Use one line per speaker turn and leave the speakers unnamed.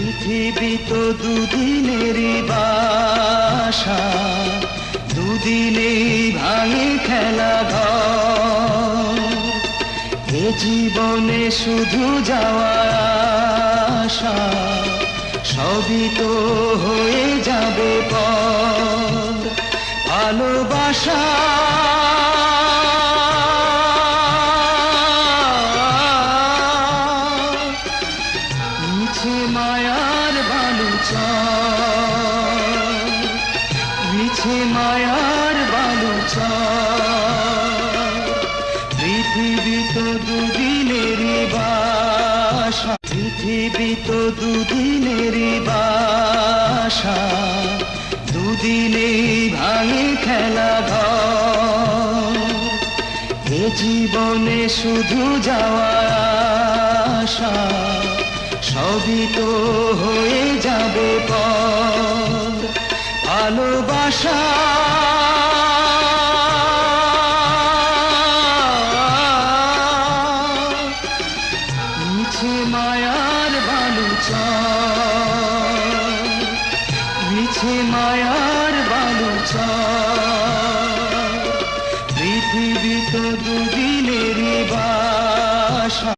পৃথিবী তো দুদিনেরই বাসা, দুদিনেই ভাঙে খেলা ঘর। এ জীবনে শুধু যাওয়া আশা, সবই তো হয়ে যাবে পর। ভালোবাসা মিছে মায়ার বালুচর, মিছে মায়ার বালুচর। পৃথিবী তো দুদিনেরই বাসা, পৃথিবী তো দুদিনেরই বাসা, দুদিনেই ভাঙে খেলা ঘর। এ জীবনে শুধু যাওয়া আশা, সবই তো হয়ে যাবে পর। ভালোবাসা মিছে মায়ার বালুচর, মিছে মায়ার বালুচর। পৃথিবী তো দুদিনেরই